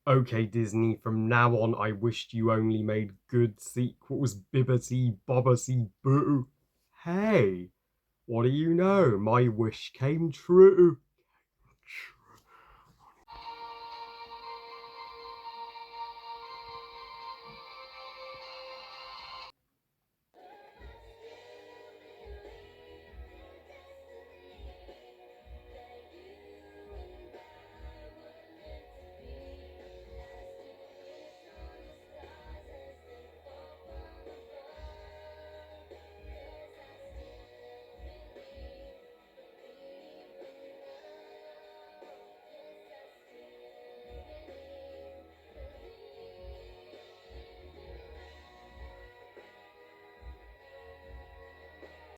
Okay, Disney, from now on, I wished you only made good sequels, bibbity bobbity boo. Hey, what do you know? My wish came true.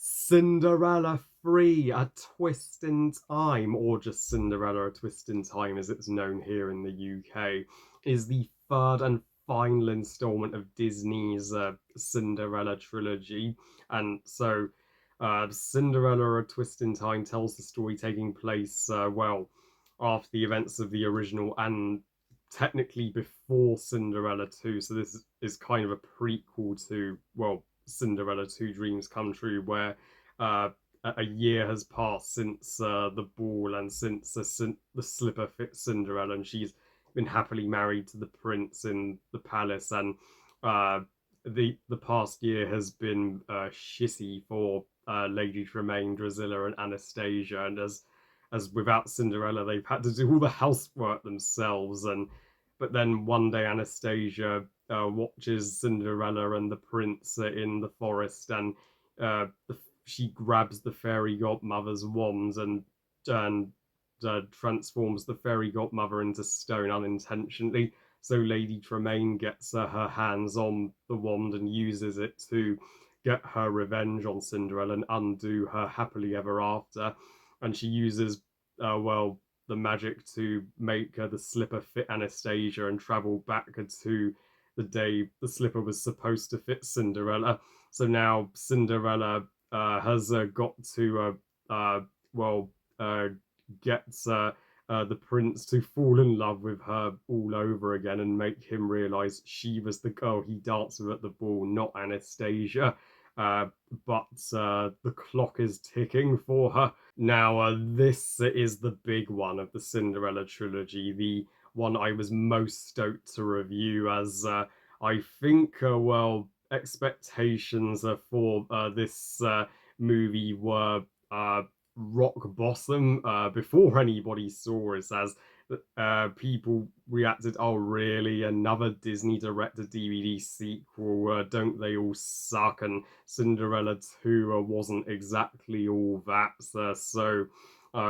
Cinderella Free, a twist in time, or just Cinderella, a twist in time as it's known here in the UK, is the third and final installment of Disney's Cinderella trilogy. And so, Cinderella, a twist in time tells the story taking place, after the events of the original and technically before Cinderella 2. So, this is kind of a prequel to, well, Cinderella 2 Dreams Come True, where uh, a year has passed since the ball and since the slipper fits Cinderella, and she's been happily married to the prince in the palace. And uh, the past year has been shitty for Lady Tremaine, Drusilla, and Anastasia. And as without Cinderella, they've had to do all the housework themselves. And but then one day Anastasia watches Cinderella and the prince in the forest, and she grabs the fairy godmother's wand and transforms the fairy godmother into stone unintentionally. So Lady Tremaine gets her hands on the wand and uses it to get her revenge on Cinderella and undo her happily ever after. And she uses, the magic to make the slipper fit Anastasia and travel back to the day the slipper was supposed to fit Cinderella. So now Cinderella has got to well get the prince to fall in love with her all over again and make him realize she was the girl he danced with at the ball, not Anastasia. Uh, but the clock is ticking for her. Now, this is the big one of the Cinderella trilogy, the one I was most stoked to review, as I think, expectations for this movie were rock bottom before anybody saw it, as people reacted, oh, really? Another Disney directed DVD sequel? Don't they all suck? And Cinderella 2 wasn't exactly all that.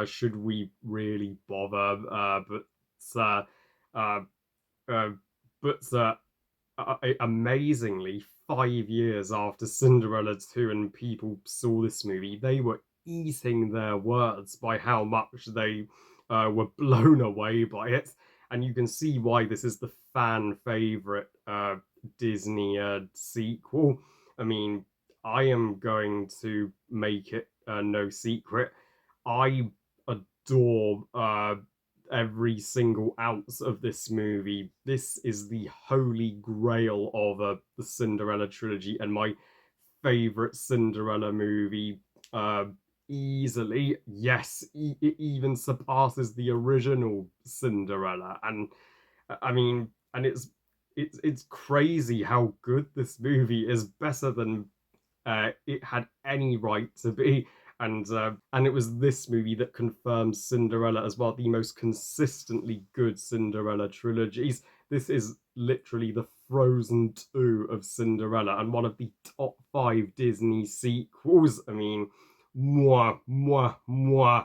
Should we really bother? Uh, uh, uh, but amazingly, 5 years after Cinderella 2 and people saw this movie, they were eating their words by how much they were blown away by it. And you can see why this is the fan favorite Disney sequel. I mean, I am going to make it no secret. I adore every single ounce of this movie. This is the holy grail of the Cinderella trilogy and my favorite Cinderella movie. Uh, Easily, yes, it even surpasses the original Cinderella. And I mean, and it's crazy how good this movie is. Better than it had any right to be. And it was this movie that confirms Cinderella as well the most consistently good Cinderella trilogies. This is literally the Frozen 2 of Cinderella and one of the top five Disney sequels. I mean, moi, moi, moi.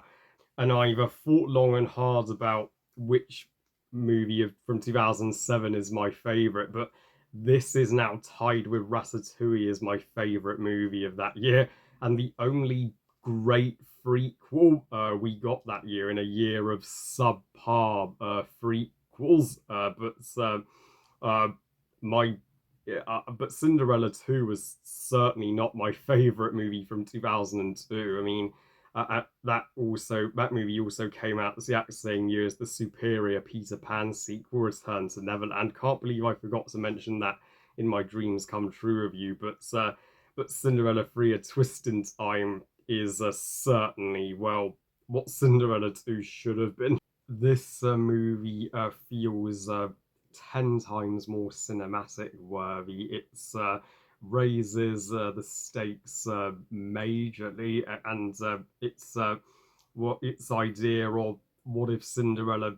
And I've thought long and hard about which movie from 2007 is my favorite, but this is now tied with Ratatouille as my favorite movie of that year, and the only great frequel we got that year in a year of subpar frequels. Uh, my but Cinderella 2 was certainly not my favorite movie from 2002. I mean, That movie also came out the exact same year as the superior Peter Pan sequel, Return to Neverland. Can't believe I forgot to mention that in my Dreams Come True review. But Cinderella 3: A Twist in Time is certainly, well, what Cinderella 2 should have been. This movie feels 10 times more cinematic worthy. It's raises the stakes majorly, and what its idea of what if Cinderella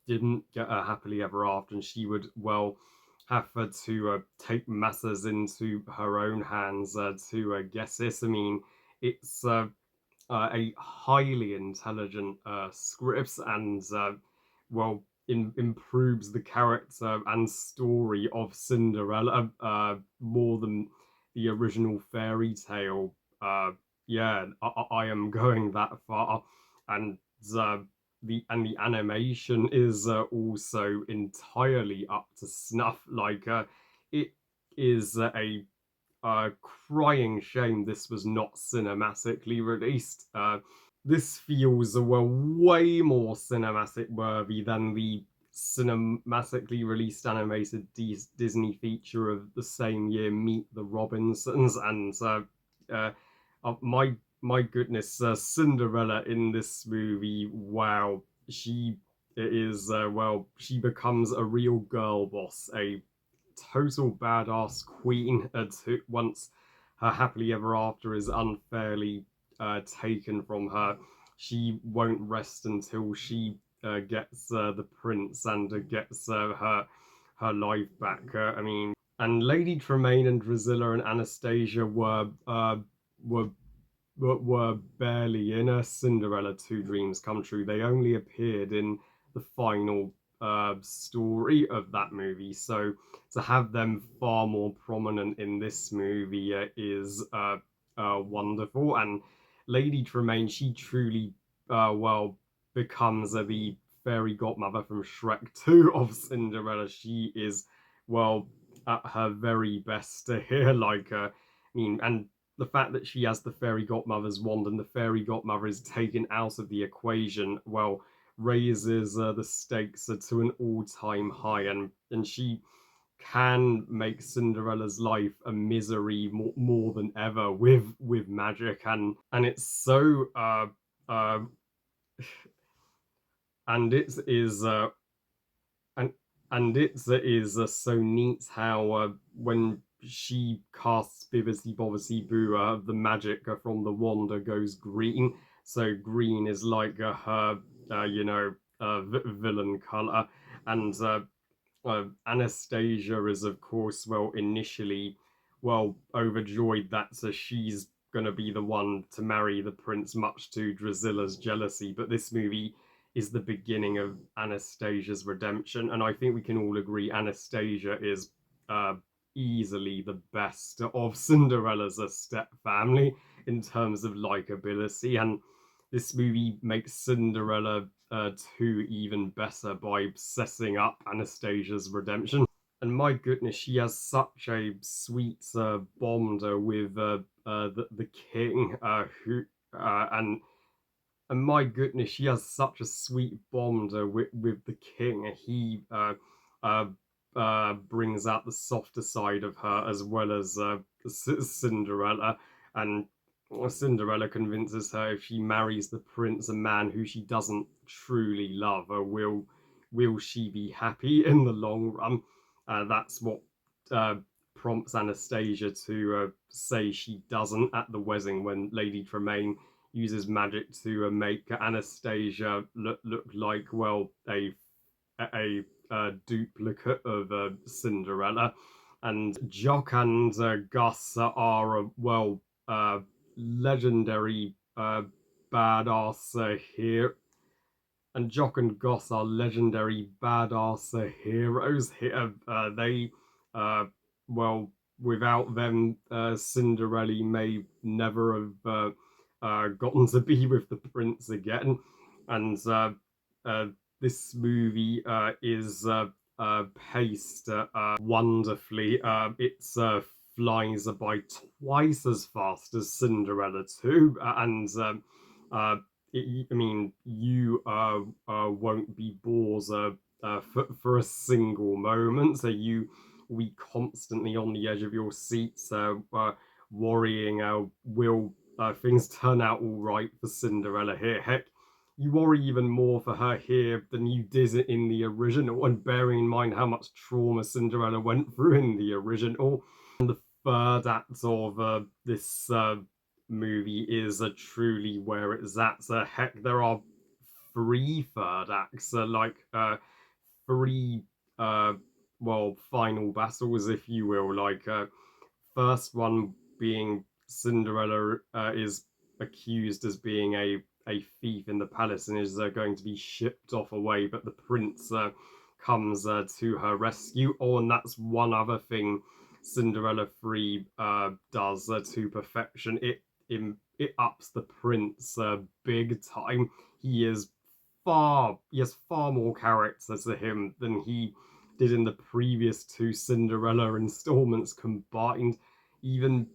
didn't get a happily ever after, and she would, well, have to take matters into her own hands to guess this. I mean, it's a highly intelligent script, and well, improves the character and story of Cinderella more than the original fairy tale. Uh, yeah, I am going that far, and uh, the animation is also entirely up to snuff. It is a crying shame this was not cinematically released. This feels way more cinematic worthy than the cinematically released animated Disney feature of the same year, Meet the Robinsons, and uh, my goodness, Cinderella in this movie, wow, she is she becomes a real girl boss, a total badass queen once her happily ever after is unfairly taken from her. She won't rest until she gets the prince and gets her life back. I mean, and Lady Tremaine and Drusilla and Anastasia were were barely in a Cinderella 2 Dreams Come True. They only appeared in the final story of that movie. So to have them far more prominent in this movie is wonderful. And Lady Tremaine, she truly, becomes the fairy godmother from Shrek 2 of Cinderella. She is, well, at her very best here. I mean, and the fact that she has the fairy godmother's wand and the fairy godmother is taken out of the equation, well, raises the stakes to an all-time high, and she can make Cinderella's life a misery more than ever with magic, and it's so uh and it is and it is so neat how when she casts Bibbidi Bobbidi Boo, the magic from the wand goes green. So green is like her, villain color, and Anastasia is, of course, well, initially, well, overjoyed that she's going to be the one to marry the prince, much to Drusilla's jealousy. But this movie is the beginning of Anastasia's redemption, and I think we can all agree Anastasia is uh, easily the best of Cinderella's step family in terms of likability, and this movie makes Cinderella 2 even better by setting up Anastasia's redemption. And my goodness, she has such a sweet bond with the king, who and my goodness, she has such a sweet bond with the king. He uh, brings out the softer side of her as well as Cinderella, and Cinderella convinces her if she marries the prince, a man who she doesn't truly love, will she be happy in the long run? That's what uh, prompts Anastasia to say she doesn't at the wedding when Lady Tremaine uses magic to make Anastasia look like, well, a duplicate of Cinderella. And Jock and Gus are, legendary badass here. And Jock and Goss are legendary badass heroes here. Uh, well, without them, Cinderella may never have gotten to be with the prince again. And uh, this movie is paced wonderfully. It's flies by twice as fast as Cinderella 2, and uh, I mean, you won't be bored for a single moment. So you will be constantly on the edge of your seats, worrying, will things turn out all right for Cinderella here? Heck, you worry even more for her here than you did in the original, and bearing in mind how much trauma Cinderella went through in the original. The third act of this movie is truly where it's at. So heck, there are three third acts, three uh, well, final battles, if you will. First one being Cinderella is accused as being a thief in the palace and is going to be shipped off away, but the prince comes to her rescue. Oh, and that's one other thing Cinderella 3 does to perfection. It ups the prince big time. He has far more character to him than he did in the previous two Cinderella installments combined. Even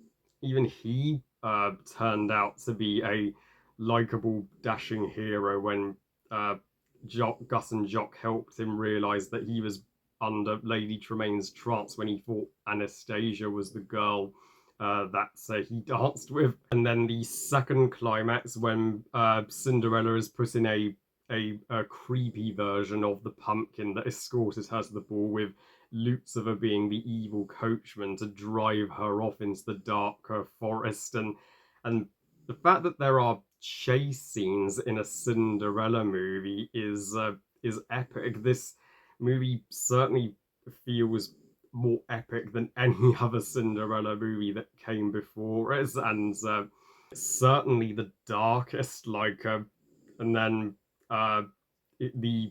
even he turned out to be a likable, dashing hero when Gus and Jock helped him realize that he was under Lady Tremaine's trance when he thought Anastasia was the girl that he danced with. And then the second climax when Cinderella is put in a creepy version of the pumpkin that escorted her to the ball, with Lucifer being the evil coachman to drive her off into the darker forest. And the fact that there are chase scenes in a Cinderella movie is epic. This movie certainly feels more epic than any other Cinderella movie that came before us, and it's certainly the darkest. And then uh, it, the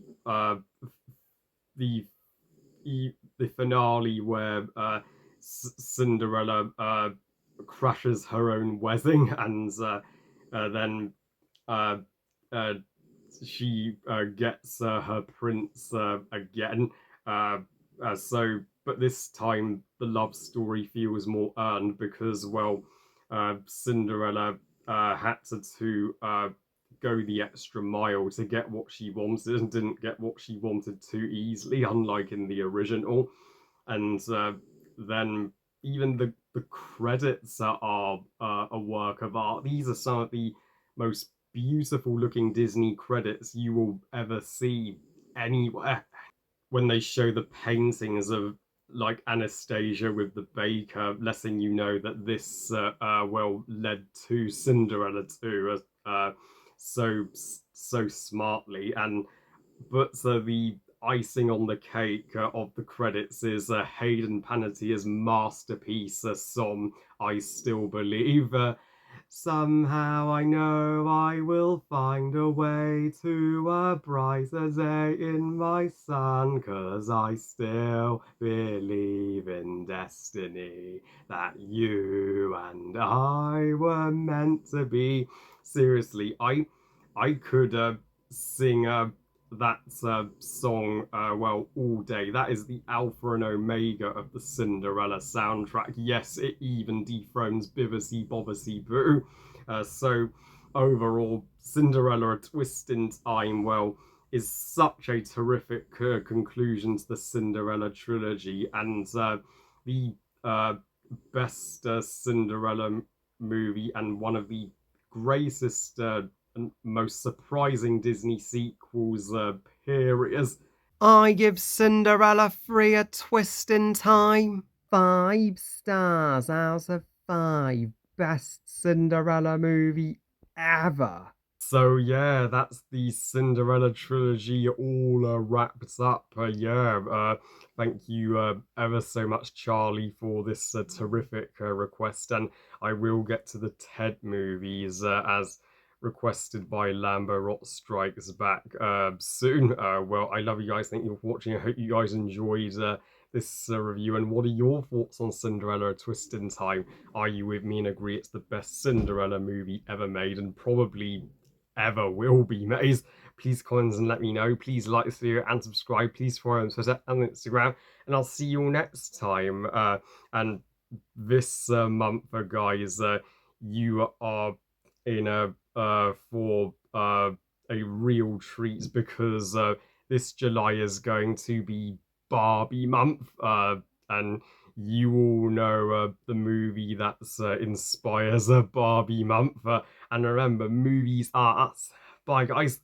the finale where Cinderella crashes her own wedding, and then uh, uh, she gets her prince again. Uh, but this time the love story feels more earned because, well, Cinderella had to go the extra mile to get what she wanted and didn't get what she wanted too easily, unlike in the original. And then even the credits are a work of art. These are some of the most beautiful looking Disney credits you will ever see anywhere. When they show the paintings of like Anastasia with the baker, letting you know that this well led to Cinderella too, so so smartly. And but the icing on the cake of the credits is Hayden Panettie's masterpiece song "I Still Believe." Somehow I know I will find a way to a brighter day in my sun, 'cause I still believe in destiny, that you and I were meant to be. Seriously, I could sing that song well all day. That is the alpha and omega of the Cinderella soundtrack. Yes, it even dethrones Bibbidi Bobbidi Boo. So overall, Cinderella: A Twist in Time, well, is such a terrific conclusion to the Cinderella trilogy, and the uh, best Cinderella movie and one of the greatest and most surprising Disney sequels, period. I give Cinderella 3 a twist in time. 5 stars out of 5. Best Cinderella movie ever. So yeah, that's the Cinderella trilogy all wrapped up. Thank you ever so much, Charlie, for this terrific request, and I will get to the Ted movies as requested by Lambo Rot Strikes Back soon. Well, I love you guys. Thank you for watching. I hope you guys enjoyed this review. And what are your thoughts on Cinderella: A Twist in Time? Are you with me and agree it's the best Cinderella movie ever made and probably ever will be made? Please comment and let me know. Please like this video and subscribe. Please follow on Twitter and Instagram. And I'll see you all next time. And this month, guys, you are in a for a real treat because this July is going to be Barbie month, and you all know the movie that inspires a Barbie month. And remember, movies are us. Bye, guys.